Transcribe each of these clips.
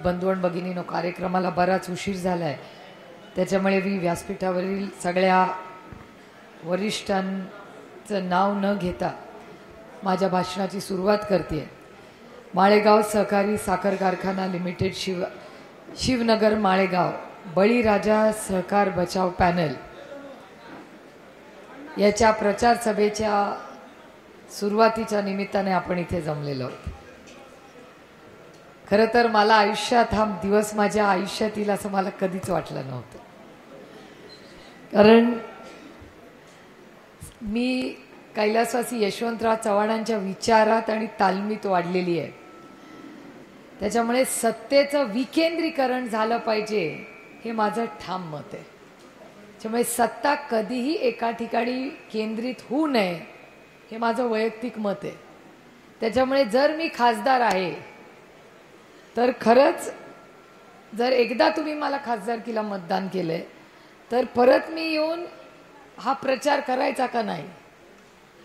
बंधू आणि भगिनीनो, कार्यक्रमाला बराच उशीर झालाय, त्याच्यामुळे मी व्यासपीठावरील सगळ्या वरिष्ठांचं नाव न घेता माझ्या भाषणाची सुरुवात करते. माळेगाव सहकारी साखर कारखाना लिमिटेड शिवनगर माळेगाव बळीराजा सहकार बचाव पॅनल याच्या प्रचार सभेच्या सुरुवातीच्या निमित्ताने आपण इथे जमलेलो आहोत. खरं तर मला आयुष्यात हा दिवस माझ्या आयुष्यात येईल असं मला कधीच वाटलं नव्हतं. कारण मी कैलासवासी यशवंतराव चव्हाणांच्या विचारात आणि तालमीत वाढलेली आहे. त्याच्यामुळे सत्तेचं विकेंद्रीकरण झालं पाहिजे हे माझं ठाम मत आहे. त्यामुळे सत्ता कधीही एका ठिकाणी केंद्रित होऊ नये हे माझं वैयक्तिक मत आहे. त्याच्यामुळे जर मी खासदार आहे तर खरंच जर एकदा तुम्ही मला खासदारकीला मतदान केलंय तर परत मी येऊन हा प्रचार करायचा का नाही,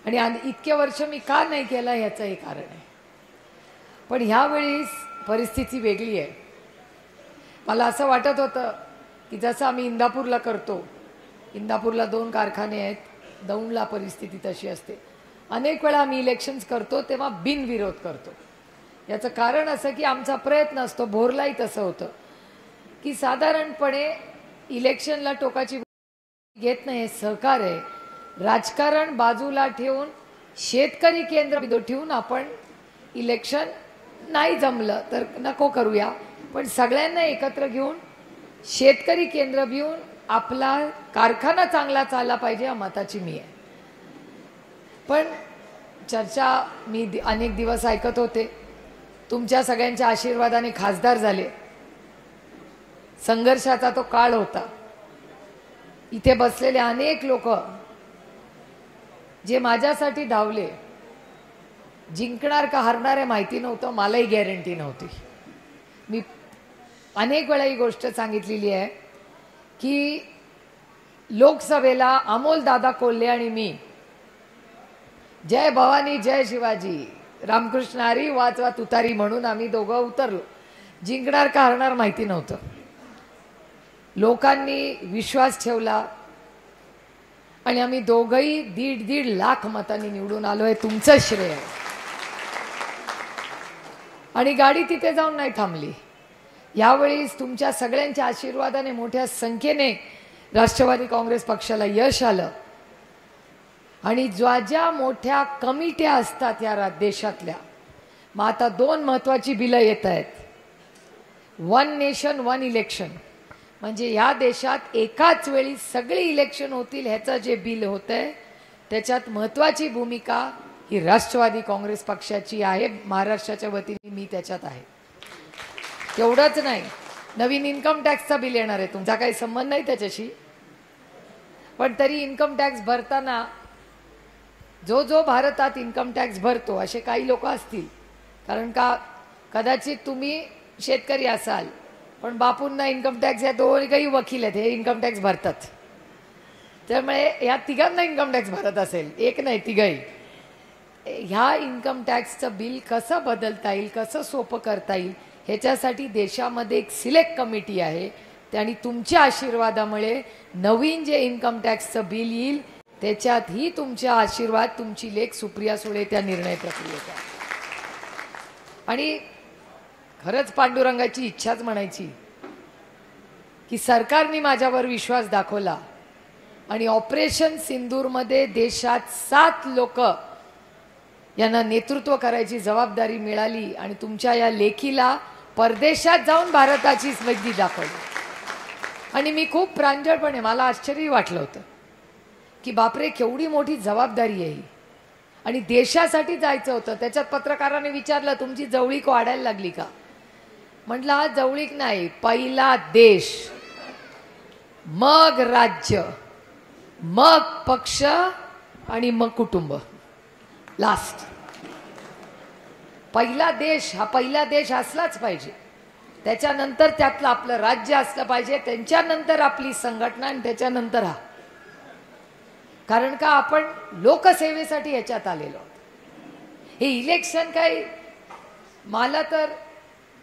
आणि इतके वर्ष मी का नाही केला याचं एक कारण आहे. पण ह्यावेळी परिस्थिती वेगळी आहे. मला असं वाटत होतं की जसं आम्ही इंदापूरला करतो, इंदापूरला 2 कारखाने आहेत, दौंडला परिस्थिती तशी असते. अनेक वेळा आम्ही इलेक्शन्स करतो तेव्हा बिनविरोध करतो. याचं कारण असं की आमचा प्रयत्न असतो, भोरलाही तसं होतं की साधारणपणे इलेक्शनला टोकाची घेत नाही, सहकार आहे. राजकारण बाजूला ठेवून शेतकरी केंद्र ठेवून आपण इलेक्शन नाही जमलं तर नको करूया, पण सगळ्यांना एकत्र घेऊन शेतकरी केंद्र घेऊन आपला कारखाना चांगला चालला पाहिजे या मताची मी आहे. पण चर्चा मी अनेक दिवस ऐकत होते. तुमच्या सगळ्यांच्या आशीर्वादाने खासदार झाले. संघर्षाचा तो काळ होता. इथे बसलेले अनेक लोक जे माझ्यासाठी धावले, जिंकणार का हारणार आहे माहिती नव्हतं, मलाही गॅरंटी नव्हती. मी अनेक वेळा ही गोष्ट सांगितलेली आहे की लोकसभेला अमोल दादा कोल्हे आणि मी जय भवानी जय शिवाजी रामकृष्ण हरी वाचवा तुतारी म्हणून आम्ही दोघं उतरलो. जिंकणार का हारणार माहिती नव्हतं. लोकांनी विश्वास ठेवला आणि आम्ही दोघंही 1.5 लाख मतांनी निवडून आलो. हे तुमचं श्रेय आहे. आणि गाडी तिथे जाऊन नाही थांबली. यावेळी तुमच्या सगळ्यांच्या आशीर्वादाने मोठ्या संख्येने राष्ट्रवादी काँग्रेस पक्षाला यश आलं. आणि ज्या मोठ्या कमिट्या असतात या देशातल्या, मग आता 2 महत्त्वाची बिलं येत आहेत. 1 नेशन 1 इलेक्शन, म्हणजे या देशात एकाच वेळी सगळे इलेक्शन होतील ह्याचं जे बिल होतंय त्याच्यात महत्त्वाची भूमिका ही राष्ट्रवादी काँग्रेस पक्षाची आहे. महाराष्ट्राच्या वतीने मी त्याच्यात आहे. तेवढंच नाही, नवीन इन्कम टॅक्सचा बिल येणार आहे. तुमचा काही संबंध नाही त्याच्याशी, पण तरी इन्कम टॅक्स भरताना जो भारतात इन्कम टॅक्स भरतो असे काही लोक असतील. कारण का कदाचित तुम्ही शेतकरी असाल पण बापूंना इन्कम टॅक्स, या दोघंही वकील आहेत, हे इन्कम टॅक्स भरतात. त्यामुळे या तिघांना इन्कम टॅक्स भरत असेल, एक नाही तिघही. ह्या इन्कम टॅक्सचं बिल कसं बदलता येईल, कसं सोपं करता येईल ह्याच्यासाठी देशामध्ये एक सिलेक्ट कमिटी आहे. आणि तुमच्या आशीर्वादामुळे नवीन जे इन्कम टॅक्सचं बिल येईल त्याच्यातही तुमचा आशीर्वाद, तुमची लेक सुप्रिया सुळे त्या निर्णय प्रक्रियेत आहे. आणि खरंच पांडुरंगाची इच्छाच म्हणायची की सरकारने माझ्यावर विश्वास दाखवला आणि ऑपरेशन सिंदूरमध्ये देशात 7 लोक यांना नेतृत्व करायची जबाबदारी मिळाली आणि तुमच्या या लेखीला परदेशात जाऊन भारताची स्मृती दाखवली. आणि मी खूप प्रांजळपणे, मला आश्चर्य वाटलं होतं की बापरे केवढी मोठी जबाबदारी आहे. आणि देशासाठी जायचं होतं. त्याच्यात पत्रकाराने विचारलं तुमची जवळीक वाढायला लागली का? म्हटलं हा जवळीक नाही, पहिला देश, मग राज्य, मग पक्ष आणि मग कुटुंब, लास्ट. पहिला देश हा पहिला देश असलाच पाहिजे. त्याच्यानंतर त्यातलं आपलं राज्य असलं पाहिजे, त्यांच्यानंतर आपली संघटना आणि त्याच्यानंतर हा. कारण का आपण लोकसेवेसाठी ह्याच्यात आलेलो आहोत. हे इलेक्शन काय, मला तर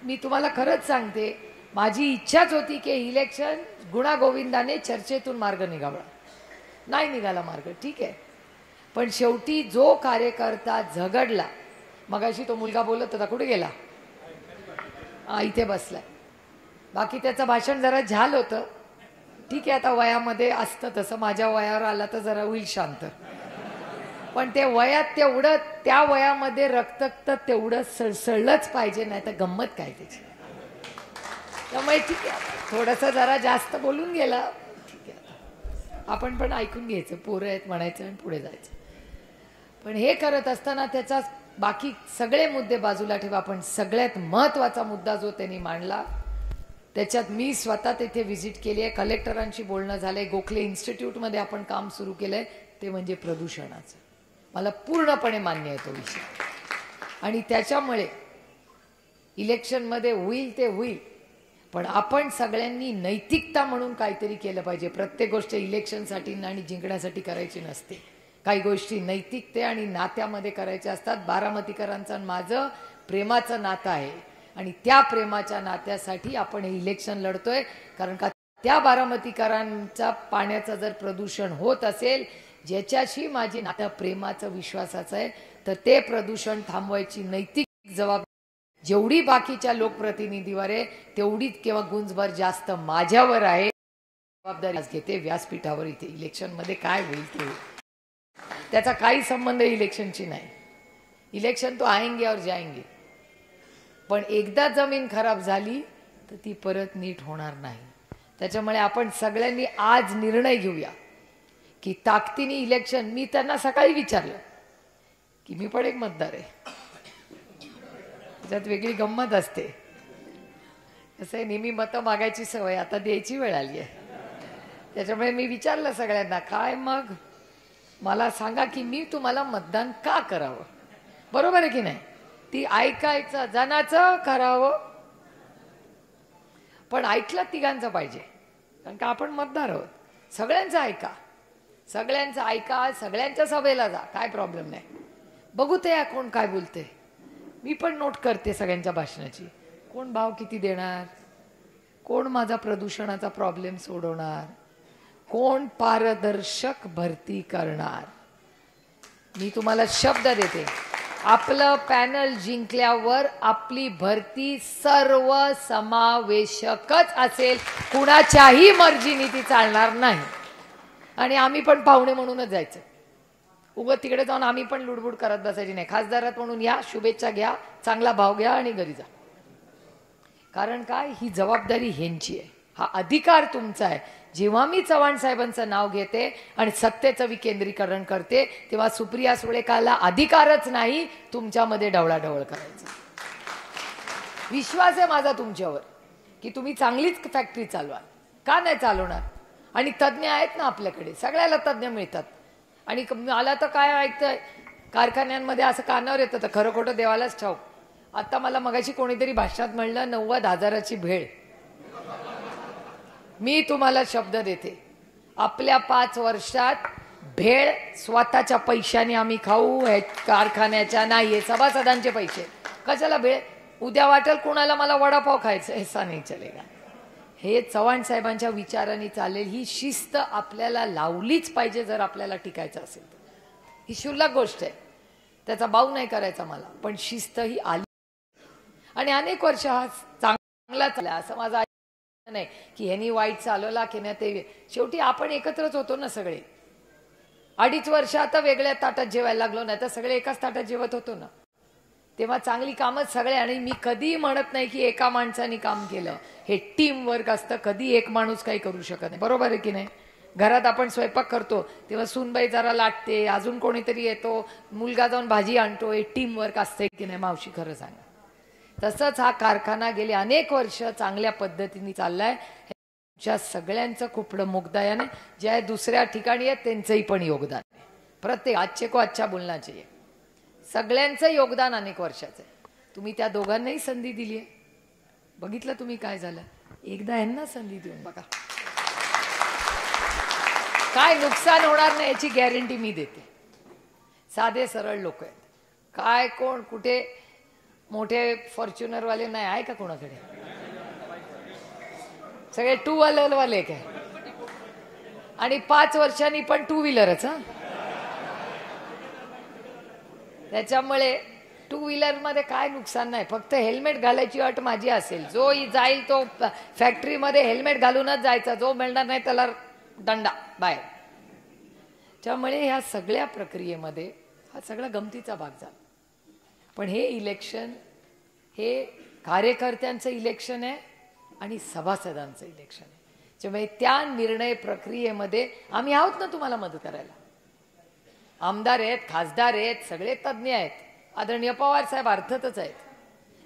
मी तुम्हाला खरंच सांगते, माझी इच्छाच होती की इलेक्शन गुणागोविंदाने चर्चेतून मार्ग निघावा. नाही निघाला मार्ग, ठीक आहे. पण शेवटी जो कार्यकर्ता झगडला, मगाशी तो मुलगा बोलत होता, कुठे गेला? इथे बसलाय. बाकी त्याचं भाषण जरा झाल होतं. ठीक आहे, आता वयामध्ये असतं तसं, माझ्या वयावर आला तर जरा होईल शांत. पण ते वयात तेवढं, त्या वयामध्ये रक्त तेवढं सळसळलंच पाहिजे, नाही तर गंमत काय त्याची. त्यामुळे ठीक आहे, थोडंसं जरा जास्त बोलून गेला, ठीक आहे, आपण पण ऐकून घ्यायचं, पोरं आहेत म्हणायचं आणि पुढे जायचं. पण हे करत असताना त्याचा बाकी सगळे मुद्दे बाजूला ठेवा, पण सगळ्यात महत्त्वाचा मुद्दा जो त्यांनी मांडला, त्याच्यात मी स्वतः तिथे व्हिजिट केली आहे, कलेक्टरांशी बोलणं झालंय, गोखले इन्स्टिट्यूटमध्ये आपण काम सुरू केलंय, ते म्हणजे प्रदूषणाचं. मला पूर्णपणे मान्य आहे तो विषय. आणि त्याच्यामुळे इलेक्शनमध्ये होईल ते होईल, पण आपण सगळ्यांनी नैतिकता म्हणून काहीतरी केलं पाहिजे. प्रत्येक गोष्ट इलेक्शनसाठी आणि जिंकण्यासाठी करायची नसते. काही गोष्टी नैतिकते आणि नात्यामध्ये करायच्या असतात. बारामतीकरांचं आणि माझं प्रेमाचं नातं आहे आणि त्या प्रेमाच्या नात्यासाठी आपण हे इलेक्शन लढतोय. कारण का त्या बारामतीकरांचा पाण्याचं जर प्रदूषण होत असेल, ज्याच्याशी माझी नातं प्रेमाचं विश्वासाचं आहे, तर ते प्रदूषण थांबवायची नैतिक जबाबदारी जेवढी बाकीच्या लोकप्रतिनिधीवर आहे, तेवढीच किंवा गुंजभर जास्त माझ्यावर आहे. जबाबदारी घेते व्यासपीठावर. इथे इलेक्शनमध्ये काय होईल ते होईल, त्याचा काही संबंध इलेक्शनशी नाही. इलेक्शन तो आएंगे और जाएंगे, पण एकदा जमीन खराब झाली तर ती परत नीट होणार नाही. त्याच्यामुळे आपण सगळ्यांनी आज निर्णय घेऊया की ताकदीने इलेक्शन. मी त्यांना सकाळी विचारलं की मी पण एक मतदार आहे, त्याच्यात वेगळी गंमत असते. कसं आहे, नेहमी मतं मागायची सवय आता द्यायची वेळ आली आहे. त्याच्यामुळे मी विचारलं सगळ्यांना, काय मग मला सांगा की मी तुम्हाला मतदान का करावं. बरोबर आहे की नाही? ती ऐकायचं जनाचं करावं, पण ऐकलं तिघांचं पाहिजे, कारण का आपण मतदार आहोत. सगळ्यांचं ऐका, सगळ्यांचं ऐका, सगळ्यांच्या सभेला जा, काय प्रॉब्लेम नाही. बघू ते कोण काय बोलते. मी पण नोट करते सगळ्यांच्या भाषणाची. कोण भाव किती देणार, कोण माझा प्रदूषणाचा प्रॉब्लेम सोडवणार, कोण पारदर्शक भरती करणार. मी तुम्हाला शब्द देते, आपलं पॅनल जिंकल्यावर आपली भरती सर्वसमावेशकच असेल, कुणाच्याही मर्जीने ती चालणार नाही. आणि आम्ही पण पाहुणे म्हणूनच जायचं. उगत तिकडे जाऊन आम्ही पण लुडबुड करत बसायची नाही. खासदारात म्हणून या, शुभेच्छा घ्या, चांगला भाव घ्या आणि घरी जा. कारण काय, ही जबाबदारी ह्यांची आहे, हा अधिकार तुमचा आहे. जेव्हा मी चव्हाण साहेबांचं नाव घेते आणि सत्तेचं विकेंद्रीकरण करते, तेव्हा सुप्रिया सुळेकाला अधिकारच नाही तुमच्यामध्ये ढवळाढवळ करायचा. विश्वास आहे माझा तुमच्यावर की तुम्ही चांगलीच फॅक्टरी चालवाल. का नाही चालवणार? आणि तज्ज्ञ आहेत ना आपल्याकडे, सगळ्याला तज्ज्ञ मिळतात. आणि मला तर काय ऐकतंय, कारखान्यांमध्ये असं कानावर येतं, तर खरं खोटं देवालाच ठाऊक. आता मला मगाशी कोणीतरी भाषणात म्हणलं 90,000ची भेळ. मी तुम्हाला शब्द देते, आपल्या 5 वर्षात भेळ स्वतःच्या पैशाने आम्ही खाऊ, कारखान्याच्या नाहीये, सभासदांचे पैसे. कशाला भेळ? उद्या वाटेल कोणाला मला वडापाव खायचं, ऐसा नाही चलेगा. हे चव्हाण साहेबांच्या विचाराने चालेल. ही शिस्त आपल्याला लावलीच पाहिजे जर आपल्याला टिकायचं असेल तर. ही क्षुल्लक गोष्ट आहे, त्याचा बाऊ नाही करायचा मला, पण शिस्त ही आली. आणि अनेक वर्ष हा चांगला चालला, असं माझा नाही की ह्यांनी वाईट चालवला की नाही. ते शेवटी आपण एकत्रच होतो ना सगळे. 2.5 वर्ष आता वेगळ्या ताटात जेवायला लागलो, नाही तर सगळे एकाच ताटात जेवत होतो ना. तेव्हा चांगली कामच सगळे. आणि मी कधी म्हणत नाही की एका माणसाने काम केलं, हे टीम वर्क असतं. कधी एक माणूस काही करू शकत नाही, बरोबर आहे की नाही? घरात आपण स्वयंपाक करतो तेव्हा सूनबाई जरा लाटते, अजून कोणीतरी येतो, मुलगा जाऊन भाजी आणतो, हे टीम वर्क असते की नाही मावशी, खरं सांगा. तसंच हा कारखाना गेले अनेक वर्ष चांगल्या पद्धतीने चाललाय. च्या सगळ्यांचं खूप मुग्धायाने, ज्या दुसऱ्या ठिकाणी आहेत त्यांचंही पण योगदान आहे. प्रत्येक अच्छे को अच्छा बोलना चाहिए. सगळ्यांचं योगदान अनेक वर्षाचं आहे. तुम्ही त्या दोघांनाही संधी दिली आहे. बघितलं तुम्ही काय झालं. एकदा यांना संधी देऊन बघा, काय नुकसान होणार नाही याची गॅरंटी मी देते. साधे सरळ लोक आहेत, काय कोण कुठे मोठे फॉर्च्युनरवाले नाही आहे का कोणाकडे? सगळे 2 व्हीलरवाले काय? आणि 5 वर्षांनी पण 2 व्हीलरच. त्याच्यामुळे 2 व्हीलरमध्ये काय नुकसान नाही, फक्त हेल्मेट घालायची अट माझी असेल. जो जाईल तो फॅक्टरीमध्ये हेल्मेट घालूनच जायचा, जो मिळणार नाही त्याला दंडा बाहेर. त्यामुळे ह्या सगळ्या प्रक्रियेमध्ये हा सगळा गमतीचा भाग झाला. पण हे इलेक्शन हे कार्यकर्त्यांचं इलेक्शन आहे आणि सभासदांचं इलेक्शन आहे. त्यामुळे त्या निर्णय प्रक्रियेमध्ये आम्ही आहोत ना तुम्हाला मदत करायला. आमदार आहेत, खासदार आहेत, सगळे तज्ज्ञ आहेत, आदरणीय पवार साहेब अर्थातच आहेत.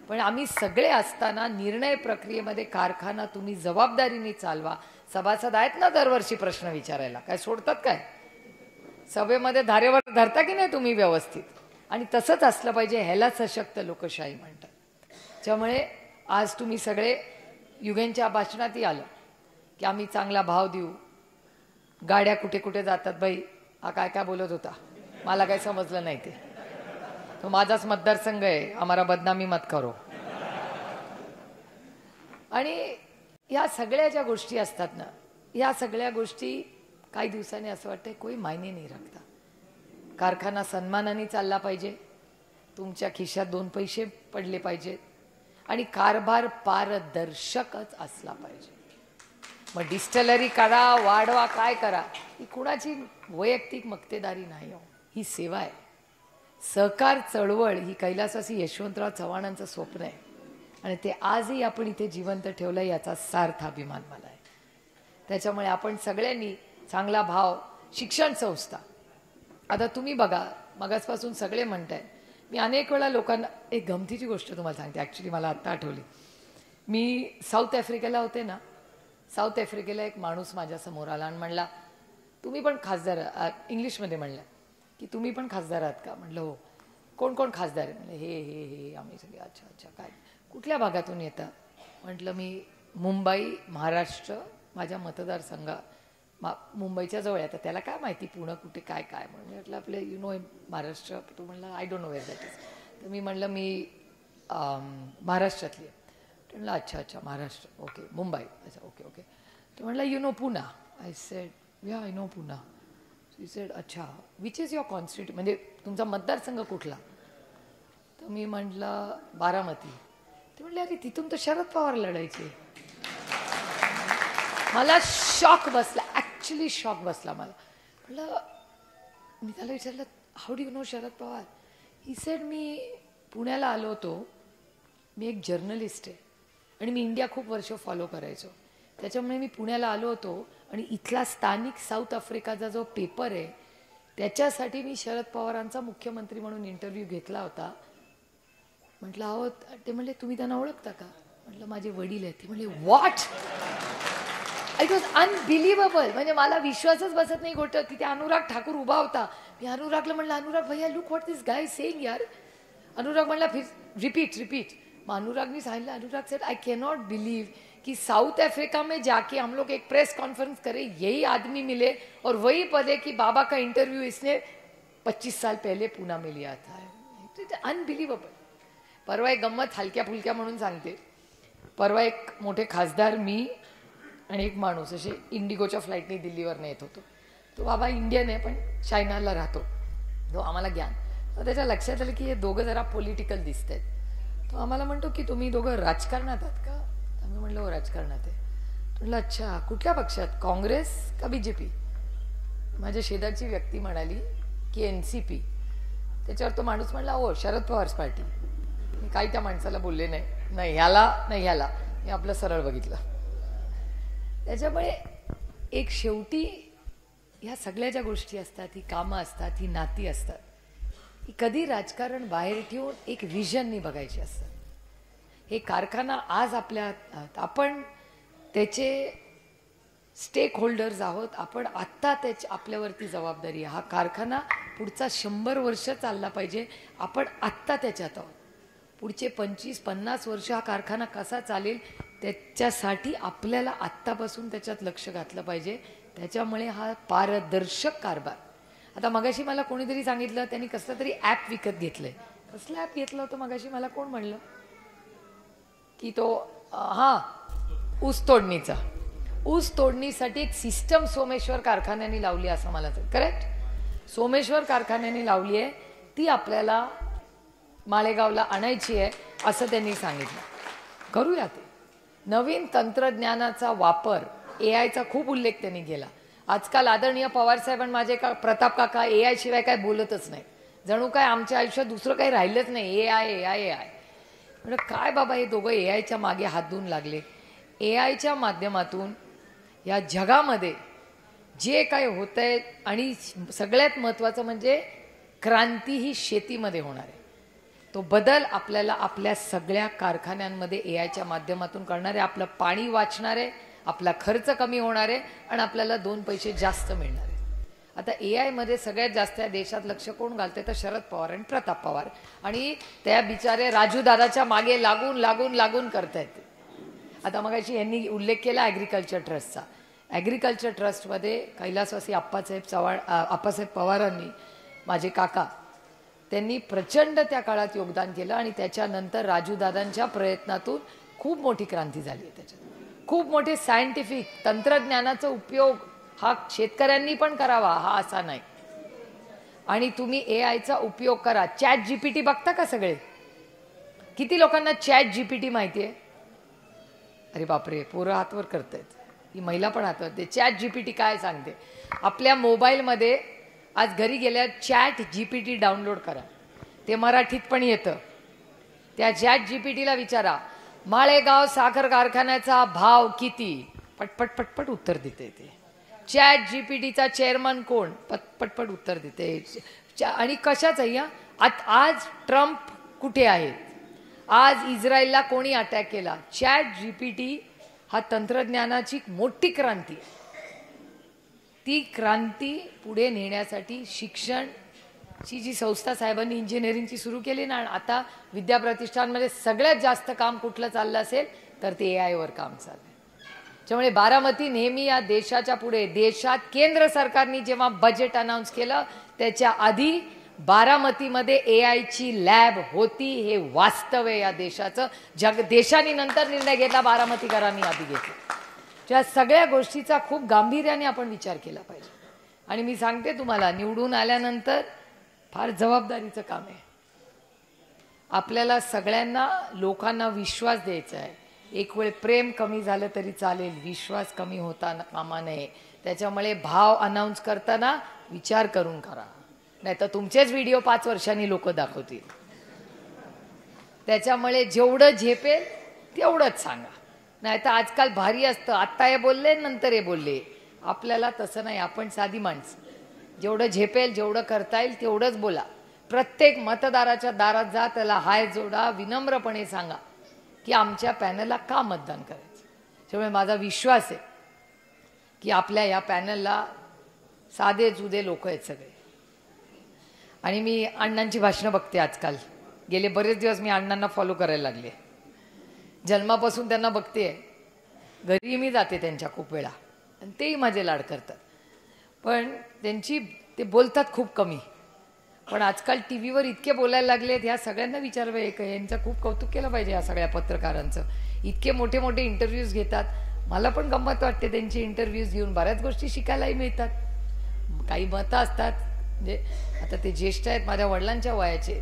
पण आम्ही सगळे असताना निर्णय प्रक्रियेमध्ये कारखाना तुम्ही जबाबदारीने चालवा. सभासद आहेत ना दरवर्षी प्रश्न विचारायला, काय सोडतात काय? सभेमध्ये धारेवर धरता की नाही तुम्ही व्यवस्थित? आणि तसंच असलं पाहिजे, ह्याला सशक्त लोकशाही म्हणतात. त्यामुळे आज तुम्ही सगळे युगेंच्या भाषणातही आलं की आम्ही चांगला भाव देऊ. गाड्या कुठे कुठे जातात बाई, हा काय काय बोलत होता, मला काय समजलं नाही. तो माझाच मतदारसंघ आहे, आम्हाला बदनामी मत करो. आणि या सगळ्या ज्या गोष्टी असतात ना, या सगळ्या गोष्टी काही दिवसांनी असं वाटतं कोणी मायने नाही राखता. कारखाना सन्मानाने चालला पाहिजे, तुमच्या खिशात 2 पैसे पडले पाहिजेत आणि कारभार पारदर्शकच असला पाहिजे. मग डिस्टलरी करा, वाढवा, काय करा, ही कुणाची वैयक्तिक मक्तेदारी नाही हो, ही सेवा आहे. सहकार चळवळ ही कैलासवासी यशवंतराव चव्हाणांचं स्वप्न आहे आणि ते आजही आपण इथे जिवंत ठेवलं, याचा सार्थ अभिमान मला आहे. त्याच्यामुळे आपण सगळ्यांनी चांगला भाव, शिक्षण संस्था, आता तुम्ही बघा मगासपासून सगळे म्हणताय, मी अनेक वेळा लोकांना एक गमतीची गोष्ट तुम्हाला सांगते. ॲक्च्युली मला आत्ता आठवली. मी साऊथ आफ्रिकेला होते ना, साऊथ आफ्रिकेला एक माणूस माझ्यासमोर आला आणि म्हणला तुम्ही पण खासदार, इंग्लिशमध्ये म्हणलं की तुम्ही पण खासदार आहात का? म्हटलं हो. कोण कोण खासदार आहे? म्हणजे हे हे हे आम्ही सगळे. अच्छा अच्छा, काय कुठल्या भागातून येतं? म्हटलं मी मुंबई, महाराष्ट्र, माझ्या मतदारसंघा मुंबईच्या जवळ आहे. तर त्याला काय माहिती पुणे कुठे काय काय? म्हणून म्हटलं आपले यु नो महाराष्ट्र. तो म्हणला I don't know where that is. तर मी म्हणलं मी महाराष्ट्रातली आहे. तो म्हणला अच्छा अच्छा महाराष्ट्र, ओके. मुंबई, अच्छा ओके ओके. तो म्हणला you know Poona. I said yeah I know Poona. He said अच्छा विच इज युअर कॉन्स्टिट्यू, म्हणजे तुमचा मतदारसंघ कुठला? तर मी म्हटलं बारामती. ते म्हणले अरे तिथून तर शरद पवार लढायचे. मला शॉक बसला, ॲक्च्युली शॉक बसला मला. म्हटलं, मी त्याला विचारलं how do you know Sharad Pawar? He said मी पुण्याला आलो होतो, मी एक जर्नलिस्ट आहे आणि मी इंडिया खूप वर्ष फॉलो करायचो. त्याच्यामुळे मी पुण्याला आलो होतो आणि इथला स्थानिक साऊथ आफ्रिकाचा जो पेपर आहे त्याच्यासाठी मी शरद पवारांचा मुख्यमंत्री म्हणून इंटरव्ह्यू घेतला होता. म्हटलं अहो, ते म्हणले तुम्ही त्यांना ओळखता का? म्हटलं माझे वडील आहेत. ते म्हणले व्हॉट? It was unbelievable. म्हणजे मला विश्वासच बसत नाही गोष्ट. तिथे अनुराग ठाकूर उभा होता. मी अनुरागला म्हणलं अनुराग भैया look what this guy saying यार. अनुराग म्हणला फिर रिपीट रिपीट. मग अनुरागने सांगितलं, Anurag said I cannot believe कि साउथ अफ्रीका में जाके हम लोग एक प्रेस कॉन्फ्रेंस करें, यही आदमी मिले और वही पद है कि बाबा का इंटरव्यू इसने 25 साल पहले पुणे में लिया था. अनबिलिव्हेबल. परवा एक गंमत हलक्या फुलक्या म्हणून सांगते. परवा एक मोठे खासदार, मी आणि एक माणूस असे इंडिगोच्या फ्लाईटने दिल्लीवरनं येत होतो. तो बाबा इंडियन आहे पण चायनाला राहतो. तो आम्हाला ज्ञान. तर त्याच्या लक्षात आलं की हे दोघं जरा पॉलिटिकल दिसत आहेत. तो आम्हाला म्हणतो की तुम्ही दोघं राजकारणात आहात का? आम्ही म्हणलं हो राजकारणात आहे. म्हटलं अच्छा कुठल्या पक्षात, काँग्रेस का BJP? माझ्या शेजारची व्यक्ती म्हणाली की NCP. त्याच्यावर तो माणूस म्हणला हो शरद पवार्स पार्टी. मी काही त्या माणसाला बोलले नाही, नाही ह्याला नाही ह्याला, मी आपलं सरळ बघितलं. त्याच्यामुळे एक शेवटी ह्या सगळ्या ज्या गोष्टी असतात, ही कामं असतात, ही नाती असतात, ही कधी राजकारण बाहेर ठेवून एक व्हिजननी बघायची असतात. हे कारखाना आज आपल्या, आपण त्याचे स्टेक होल्डर्स आहोत. आपण आत्ता आपल्यावरती जबाबदारी आहे. हा कारखाना पुढचा 100 वर्ष चालला पाहिजे. आपण आत्ता त्याच्यात आहोत. पुढचे 25-50 वर्ष हा कारखाना कसा चालेल त्याच्यासाठी आपल्याला आत्तापासून त्याच्यात लक्ष घातलं पाहिजे. त्याच्यामुळे हा पारदर्शक कारभार. आता मगाशी मला कोणीतरी सांगितलं त्यांनी कसलं तरी ॲप विकत घेतलंय. स्लॅब घेतलं होतं मगाशी, मला कोण म्हणलं की तो हा ऊस तोडणीचा, ऊस तोडणीसाठी एक सिस्टम सोमेश्वर कारखान्याने लावली असं मला करेक्ट, सोमेश्वर कारखान्याने लावली आहे, ती आपल्याला माळेगावला आणायची आहे असं त्यांनी सांगितलं. करूया ते. नवीन तंत्रज्ञानाचा वापर, एआयचा खूप उल्लेख त्यांनी केला. आजकाल आदरणीय पवारसाहेब आणि माझे प्रताप काका एआय शिवाय काय बोलतच नाही. जणू काय आमच्या आयुष्यात दुसरं काही राहिलंच नाही, एआय एआय एआय. म्हणजे काय बाबा हे दोघं एआयच्या मागे हात धुवून लागले. एआयच्या माध्यमातून या जगामध्ये जे काही होतंय आणि सगळ्यात महत्त्वाचं म्हणजे क्रांती ही शेतीमध्ये होणार आहे. तो बदल आपल्याला आपल्या सगळ्या कारखान्यांमध्ये एआयच्या माध्यमातून करणार आहे. आपलं पाणी वाचणार आहे, आपला खर्च कमी होणार आहे आणि आपल्याला 2 पैसे जास्त मिळणार आहे. आता एआयमध्ये सगळ्यात जास्त या देशात लक्ष कोण घालते तर शरद पवार आणि प्रताप पवार, आणि त्या बिचारे राजू दादाच्या मागे लागून लागून लागून करतायत. आता मगाशी यांनी उल्लेख केला ॲग्रिकल्चर ट्रस्टचा. ॲग्रिकल्चर ट्रस्टमध्ये कैलासवासी आप्पासाहेब पवारांनी, माझे काका, त्यांनी प्रचंड त्या काळात योगदान केलं आणि त्याच्यानंतर राजूदादांच्या प्रयत्नातून खूप मोठी क्रांती झाली आहे. त्याच्यात खूप मोठे सायंटिफिक तंत्रज्ञानाचा उपयोग हा शेतकऱ्यांनी पण करावा, हा असा नाही. आणि तुम्ही एआयचा उपयोग करा. चॅट जीपीटी बघता का सगळे? किती लोकांना चॅट जीपीटी माहिती आहे? अरे बापरे, पोरं हातवर करतायत, ही महिला पण हातवर. ते चॅट जीपीटी काय सांगते? आपल्या मोबाईलमध्ये आज घरी गेल्या चॅट जीपीटी डाउनलोड करा, ते मराठीत पण येतं. त्या चॅट जीपीटीला विचारा माळेगाव साखर कारखान्याचा भाव किती, पटपट पटपट उत्तर देते. ते चॅट जीपीटीचा चेअरमन कोण, पटपट उत्तर देते. आणि कशाचं या आज ट्रम्प कुठे आहेत, आज इस्रायलला कोणी अटॅक केला. चॅट जीपीटी हा तंत्रज्ञानाची मोठी क्रांती. ती क्रांती पुढे नेण्यासाठी शिक्षणची जी संस्था साहेबांनी इंजिनिअरिंगची सुरू केली ना, आता विद्याप्रतिष्ठानमध्ये सगळ्यात जास्त काम कुठलं चाललं असेल तर ते एआयवर काम चाललंय. त्यामुळे बारामती नेहमी या देशाच्या पुढे. देशात केंद्र सरकारने जेव्हा बजेट अनाऊन्स केलं त्याच्या आधी बारामतीमध्ये एआयची लॅब होती, हे वास्तव आहे या देशाचं. देशाने नंतर निर्णय घेतला, बारामतीकरांनी आधी घेतला. त्या सगळ्या गोष्टीचा खूप गांभीर्याने आपण विचार केला पाहिजे. आणि मी सांगते तुम्हाला, निवडून आल्यानंतर फार जबाबदारीचं काम आहे. आपल्याला सगळ्यांना लोकांना विश्वास द्यायचा आहे. एक वेळ प्रेम कमी झालं तरी चालेल, विश्वास कमी होता कामा नये. त्याच्यामुळे भाव अनाऊन्स करताना विचार करून करा, नाही तर तुमचेच व्हिडिओ 5 वर्षांनी लोक दाखवतील. त्याच्यामुळे जेवढं झेपेल तेवढंच सांगा, नाही तर आजकाल भारी असतं, आत्ता हे बोलले नंतर हे बोलले. आपल्याला तसं नाही, आपण साधी माणसं. जेवढं झेपेल, जेवढं करता येईल तेवढंच बोला. प्रत्येक मतदाराच्या दारात जा, त्याला हाय जोडा, विनम्रपणे सांगा की आमच्या पॅनलला का मतदान करायचं. त्यामुळे माझा विश्वास आहे की आपल्या या पॅनलला साधे जुदे लोक आहेत सगळे. आणि मी अण्णांची भाषणं बघते आजकाल. गेले बरेच दिवस मी अण्णांना फॉलो करायला लागले. जन्मापासून त्यांना बघते, घरी मी जाते त्यांच्या खूप वेळा आणि तेही माझे लाड करतात. पण ते बोलतात खूप कमी. पण आजकाल टी व्हीवर इतके बोलायला लागलेत, ह्या सगळ्यांना विचारावं यांचं खूप कौतुक केलं पाहिजे. या सगळ्या पत्रकारांचं इतके मोठे मोठे इंटरव्ह्यूज घेतात. मला पण गंमत वाटते त्यांची इंटरव्ह्यूज घेऊन, बऱ्याच गोष्टी शिकायलाही मिळतात. काही मतं असतात, म्हणजे आता ते ज्येष्ठ आहेत, माझ्या वडिलांच्या वयाचे,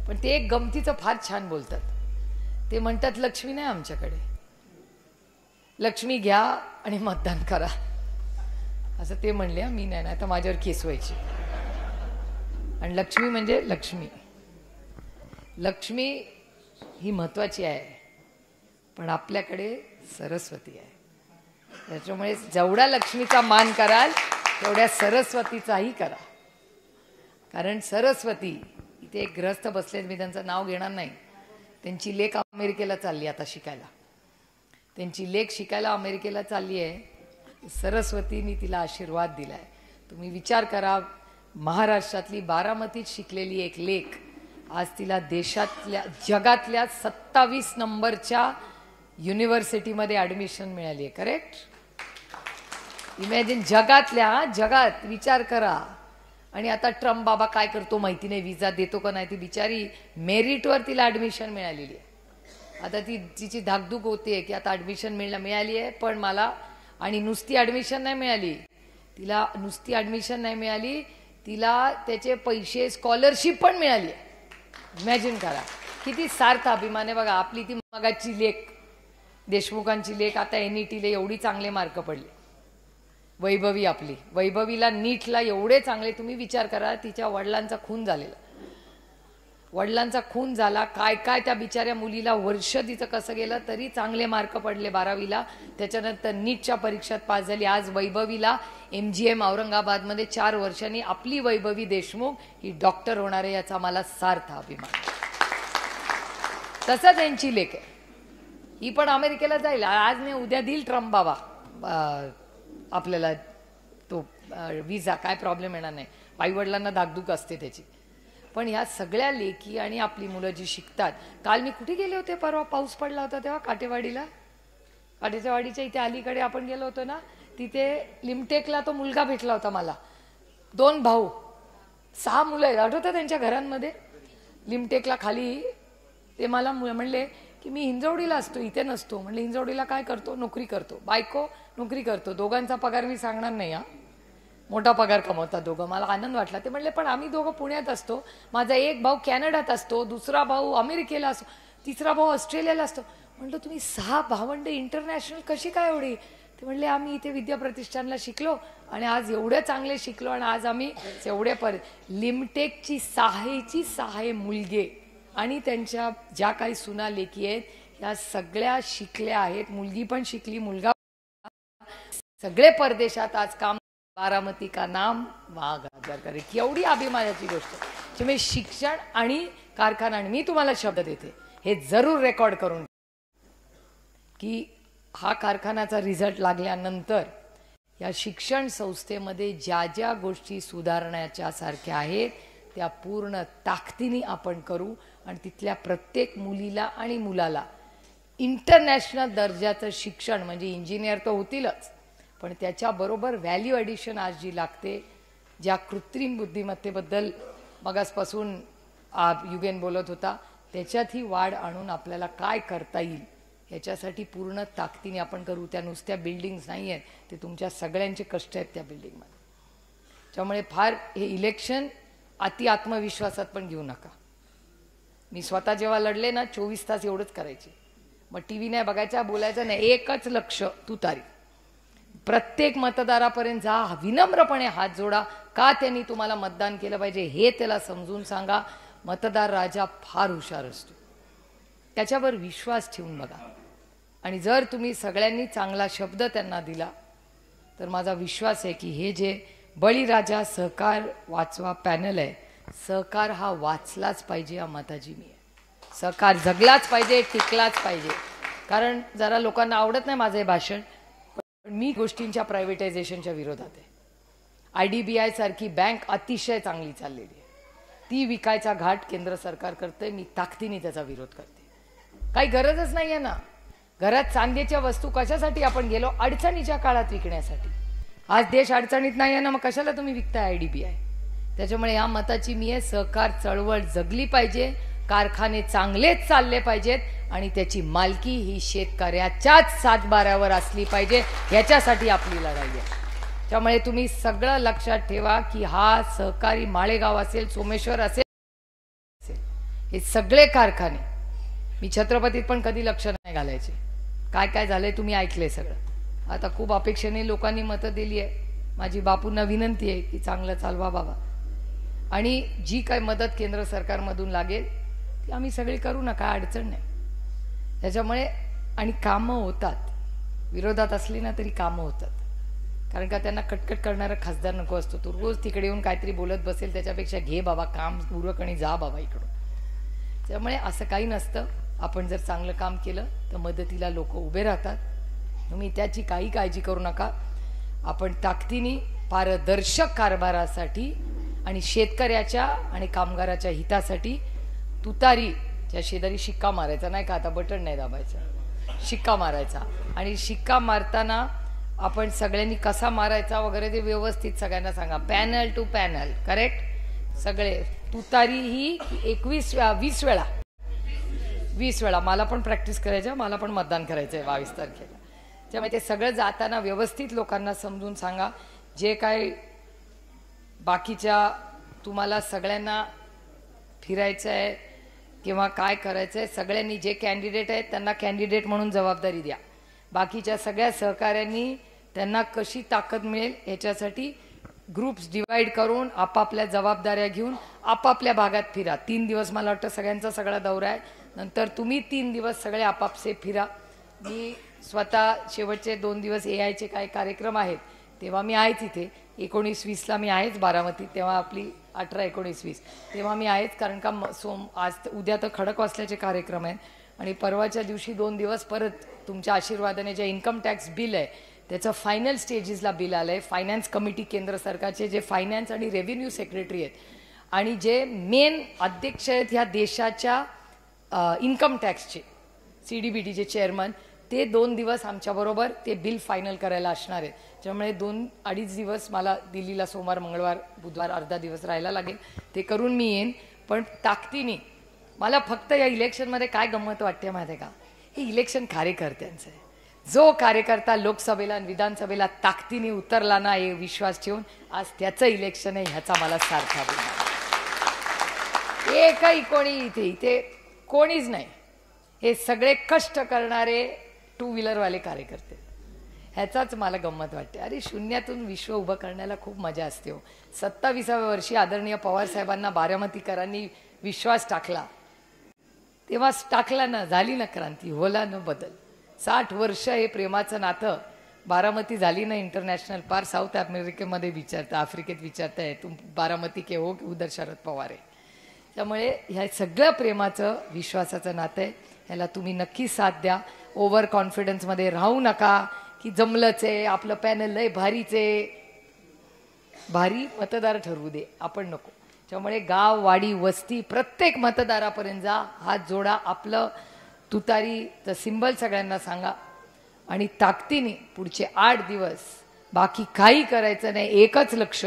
पण ते एक गमतीचं फार छान बोलतात. ते म्हणतात लक्ष्मी नाही आमच्याकडे, लक्ष्मी घ्या आणि मतदान करा, असं ते म्हणले. मी नाही तर माझ्यावर केस व्हायची. आणि लक्ष्मी म्हणजे लक्ष्मी ही महत्वाची आहे, पण आपल्याकडे सरस्वती आहे. त्याच्यामुळे जेवढा लक्ष्मीचा मान कराल तेवढ्या सरस्वतीचाही करा. कारण सरस्वती इथे एक ग्रस्त बसलेत, मी त्यांचं नाव घेणार नाही. त्यांची लेक अमेरिकेला चालली आता शिकायला. त्यांची लेक शिकायला अमेरिकेला चालली आहे. सरस्वतीने तिला आशीर्वाद दिलाय. तुम्ही विचार करा, महाराष्ट्रातली बारामतीत शिकलेली एक लेक आज तिला देशातल्या जगातल्या 27 नंबरच्या युनिव्हर्सिटीमध्ये ॲडमिशन मिळाली आहे. करेक्ट? इमॅजिन, जगात विचार करा. आणि आता ट्रम्प बाबा काय करतो माहिती नाही, विजा देतो का नाही. ती बिचारी मेरिटवर तिला ॲडमिशन मिळालेली आहे. आता तिची धाकधूक होते की आता ॲडमिशन मिळाली आहे, पण मला आणि नुसती ॲडमिशन नाही मिळाली तिला, नुसती ॲडमिशन नाही मिळाली तिला, त्याचे पैसे स्कॉलरशिप पण मिळाली आहे. इमॅजिन करा किती सार्थ अभिमान आहे बघा. आपली ती मगाची लेख, देशमुखांची लेख, आता NETला एवढी चांगले मार्क पडले. वैभवी, आपली वैभवीला नीटला एवढे चांगले, तुम्ही विचार करा तिच्या वडिलांचा खून झालेला, वडिलांचा खून झाला, काय काय त्या बिचाऱ्या मुलीला वर्ष तिचं कसं गेलं तरी चांगले मार्क पडले 12वीला. त्याच्यानंतर नीटच्या परीक्षेत पास झाली. आज वैभवीला MGM औरंगाबादमध्ये 4 वर्षांनी आपली वैभवी देशमुख ही डॉक्टर होणार आहे, याचा मला सार्थ अभिमान. तसंच त्यांची लेख आहे, ही पण अमेरिकेला जाईल. आज नाही उद्या देईल ट्रम्प बाबा आपल्याला तो विजा, काय प्रॉब्लेम येणार नाही. आईवडिलांना धाकधूक असते त्याची. पण ह्या सगळ्या लेखी आणि आपली मुलं जी शिकतात. काल मी कुठे गेले होते, परवा पाऊस पडला होता तेव्हा काटेवाडीला, काटेच्या वाडीच्या इथे अलीकडे आपण गेलो होतो ना, तिथे लिमटेकला तो मुलगा भेटला होता मला. 2 भाऊ 6 मुलं आहेत, आठवतं त्यांच्या घरांमध्ये. लिमटेकला खाली ते मला म्हणले की मी हिंजवडीला असतो, इथे नसतो. म्हणले हिंजवडीला काय करतो, नोकरी करतो. बायको नोकरी करतो. दोघांचा पगार मी सांगणार नाही, हा मोठा पगार कमवतात दोघं. मला आनंद वाटला. ते म्हणले पण आम्ही दोघं पुण्यात असतो, माझा एक भाऊ कॅनडात असतो, दुसरा भाऊ अमेरिकेला असतो, तिसरा भाऊ ऑस्ट्रेलियाला असतो. म्हटलं तुम्ही 6 भावंडे इंटरनॅशनल कशी काय एवढी. ते म्हणले आम्ही इथे विद्याप्रतिष्ठानला शिकलो आणि आज एवढे चांगले शिकलो आणि आज आम्ही एवढे लिमटेकची 6 मुलगे आणि त्यांच्या ज्या काही सुना लेकी आहेत या सगळ्या शिकल्या आहेत. मुलगी पण शिकली, मुलगा, सगळे परदेशात आज काम. बारामती का नाम वाघ करे, केवढी अभिमानाची गोष्ट. त्यामुळे शिक्षण आणि कारखाना, आणि मी तुम्हाला शब्द देते हे जरूर रेकॉर्ड करून की हा कारखान्याचा रिझल्ट लागल्यानंतर या शिक्षण संस्थेमध्ये ज्या ज्या गोष्टी सुधारण्याच्या सारख्या आहेत त्या पूर्ण ताकदीने आपण करू आणि तिथल्या प्रत्येक मुलीला आणि मुलाला इंटरनॅशनल दर्जाचं शिक्षण, म्हणजे इंजिनियर तर होतीलच पण त्याच्याबरोबर व्हॅल्यू ॲडिशन आज जी लागते, ज्या कृत्रिम बुद्धिमत्तेबद्दल मगासपासून युगेन बोलत होता, त्याच्यातही वाढ आणून आपल्याला काय करता येईल याच्यासाठी पूर्ण ताकदीने आपण करू. त्या नुसत्या बिल्डिंग्स नाही आहेत, ते तुमच्या सगळ्यांचे कष्ट आहेत त्या बिल्डिंगमध्ये. त्यामुळे फार हे इलेक्शन अति आत्मविश्वासात पण घेऊ नका. मी स्वतः जेव्हा लढले ना 24 तास एवढंच करायचे. मग TV नाही बघायचा, बोलायचं नाही, एकच लक्ष तुतारी. प्रत्येक मतदारापर्यंत जा, विनम्रपणे हात जोडा, का त्यांनी तुम्हाला मतदान केलं पाहिजे हे त्याला समजून सांगा. मतदार राजा फार हुशार असतो, त्याच्यावर विश्वास ठेवून बघा. आणि जर तुम्ही सगळ्यांनी चांगला शब्द त्यांना दिला तर माझा विश्वास आहे की हे जे बळीराजा सहकार वाचवा पॅनल आहे, सहकार हा वाचलाच पाहिजे, हा मताची मी आहे. सहकार जगलाच पाहिजे, टिकलाच पाहिजे. कारण जरा लोकांना आवडत नाही माझं हे भाषण, पण मी गोष्टींच्या प्रायव्हेटायझेशनच्या विरोधात आहे. IDBI सारखी बँक अतिशय चांगली चाललेली आहे, ती विकायचा घाट केंद्र सरकार करते. मी ताकदीने त्याचा विरोध करते. काही गरजच नाही आहे ना. घरात चांदीच्या वस्तू कशासाठी आपण गेलो, अडचणीच्या काळात विकण्यासाठी. आज देश अडचणीत नाही आहे ना, मग कशाला तुम्ही विकताय IDBI. त्याच्यामुळे या मताची मी आहे, सहकार चळवळ जगली पाहिजे, कारखाने चांगलेच चालले पाहिजेत आणि त्याची मालकी ही शेतकऱ्याच्याच सातबाऱ्यावर असली पाहिजे. याच्यासाठी आपली लढाई आहे. त्यामुळे तुम्ही सगळं लक्षात ठेवा की हा सहकारी माळेगाव असेल, सोमेश्वर असेल, हे सगळे कारखाने, मी छत्रपतीत पण कधी लक्ष नाही घालायचे. काय काय झालंय तुम्ही ऐकलंय सगळं. आता खूप अपेक्षेने लोकांनी मतं दिली आहे. माझी बापूंना विनंती आहे की चांगलं चालवा बाबा, आणि जी काय मदत केंद्र सरकारमधून लागेल ती आम्ही सगळी करू ना, काय अडचण नाही. त्याच्यामुळे आणि कामं होतात, विरोधात असली ना तरी कामं होतात. कारण का त्यांना कटकट करणारा खासदार नको असतो. तो रोज तिकडे येऊन काहीतरी बोलत बसेल, त्याच्यापेक्षा घे बाबा काम उरक आणि जा बाबा इकडून. त्यामुळे असं काही नसतं. आपण जर चांगलं काम केलं तर मदतीला लोक उभे राहतात. तुम्ही त्याची काही काळजी करू नका. आपण ताकदीने पारदर्शक कारभारासाठी आणि शेतकऱ्याच्या आणि कामगाराच्या हितासाठी तुतारीच्या शेजारी शिक्का मारायचा, नाही का, आता बटन नाही दाबायचं, शिक्का मारायचा. आणि शिक्का मारताना आपण सगळ्यांनी कसा मारायचा वगैरे ते व्यवस्थित सगळ्यांना सांगा. Panel to panel, correct. सगळे तुतारी ही 20 वेळा मला पण प्रॅक्टिस करायचं, मला पण मतदान करायचं आहे 22 तारखेला. त्यामुळे ते सगळं जाताना व्यवस्थित लोकांना समजून सांगा. जे काय बाकीच्या तुम्हाला सगळ्यांना फिरायचं आहे किंवा काय करायचं आहे, सगळ्यांनी जे कॅन्डिडेट आहेत त्यांना कॅन्डिडेट म्हणून जबाबदारी द्या. बाकीच्या सगळ्या सहकाऱ्यांनी त्यांना कशी ताकद मिळेल याच्यासाठी ग्रुप्स डिवाइड करून आपापल्या जबाबदाऱ्या घेऊन आपापल्या भागात फिरा. 3 दिवस मला वाटतं सगळ्यांचा सगळा दौरा आहे. नंतर तुम्ही 3 दिवस सगळे आपापसे फिरा. मी स्वतः शेवटचे 2 दिवस AIचे काही कार्यक्रम आहेत तेव्हा मी आहेच इथे. 19-20ला मी आहेच बारामतीत, तेव्हा आपली 18-19-20 तेव्हा मी आहेच. कारण का आज उद्या तर खडकवासल्याचे कार्यक्रम आहेत आणि परवाच्या दिवशी 2 दिवस परत तुमच्या आशीर्वादाने जे इन्कम टॅक्स बिल आहे त्याचं फायनल स्टेजेसला बिल आलं आहे. फायनान्स कमिटी केंद्र सरकारचे जे फायनान्स आणि रेव्हेन्यू सेक्रेटरी आहेत आणि जे मेन अध्यक्ष आहेत ह्या देशाच्या इन्कम टॅक्सचे CDBTचे चेअरमन, ते 2 दिवस आमच्याबरोबर ते बिल फायनल करायला असणार आहेत. त्यामुळे 2-2.5 दिवस मला दिल्लीला सोमवार मंगळवार बुधवार अर्धा दिवस राहायला लागेल. ते करून मी येईन. पण ताकदीने मला फक्त या इलेक्शनमध्ये काय गंमत वाटते माहिती आहे का, हे इलेक्शन कार्यकर्त्यांचं आहे. जो कार्यकर्ता लोकसभेला आणि विधानसभेला ताकदीने उतरला ना, हे विश्वास ठेवून आज त्याचं इलेक्शन आहे ह्याचा मला सारखा अभिमान. एकही कोणी इथे कोणीच नाही. हे सगळे कष्ट करणारे 2 व्हीलरवाले कार्यकर्ते. ह्याचाच मला गंमत वाटते. अरे शून्यातून विश्व उभं करण्याला खूप मजा असते हो. 27व्या वर्षी आदरणीय पवारसाहेबांना बारामतीकरांनी विश्वास टाकला, तेव्हाच टाकला ना, झाली ना क्रांती, होला न बदल. 60 वर्ष हे प्रेमाचं नातं. बारामती झाली ना इंटरनॅशनल. पार साऊथ अमेरिकेमध्ये विचारता, आफ्रिकेत विचारताय तुम बारामती के हो की उधर शरद पवार आहे. त्यामुळे ह्या सगळं प्रेमाचं विश्वासाचं नातं आहे. ह्याला तुम्ही नक्की साथ द्या. ओव्हर कॉन्फिडन्समध्ये राहू नका की जमलंच आहे, आपलं पॅनल लय भारीचे. भारी मतदार ठरवू दे, आपण नको. त्यामुळे गाव वाडी वस्ती प्रत्येक मतदारापर्यंत जा, हात जोडा, आपलं तुतारीचं सिंबल सगळ्यांना सांगा आणि ताकदीने पुढचे 8 दिवस बाकी काही करायचं नाही. एकच लक्ष,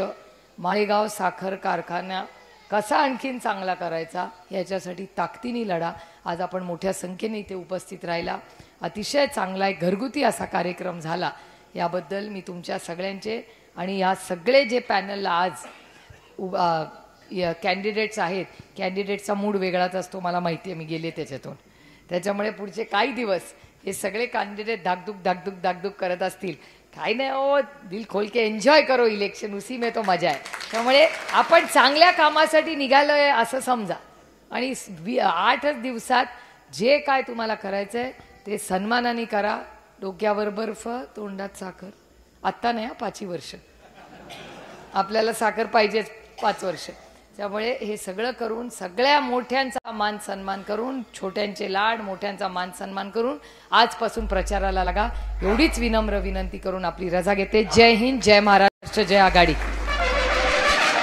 माळेगाव साखर कारखाना कसा आणखीन चांगला करायचा याच्यासाठी ताकदीने लढा. आज आपण मोठ्या संख्येने इथे उपस्थित राहिला. अतिशय चांगला एक घरगुती असा कार्यक्रम झाला. याबद्दल मी तुमच्या सगळ्यांचे आणि या सगळे जे पॅनलला आज कॅन्डिडेट्स आहेत, कॅन्डिडेटचा मूड वेगळाच असतो, मला माहिती आहे, मी गेले त्याच्यातून. त्याच्यामुळे पुढचे काही दिवस हे सगळे कॅन्डिडेट धाकधूक करत असतील. काही नाही हो, दिल खोल के एन्जॉय करो इलेक्शन, उसी में तो मजा आहे. त्यामुळे आपण चांगल्या कामासाठी निघालोय असं समजा आणि 8 दिवसात जे काय तुम्हाला करायचं आहे ते सन्मानाने करा. डोक्यावर बर्फ, तोंडात साखर. आत्ता नाही, 5 वर्ष आपल्याला साखर पाहिजेच, 5 वर्ष. त्यामुळे हे सगळं करून सगळ्या मोठ्यांचा मान सन्मान करून, छोट्यांचे लाड, मोठ्यांचा मान सन्मान करून आजपासून प्रचाराला लागा. एवढीच विनम्र विनंती करून आपली रजा घेते. जय हिंद, जय महाराष्ट्र, जय आघाडी.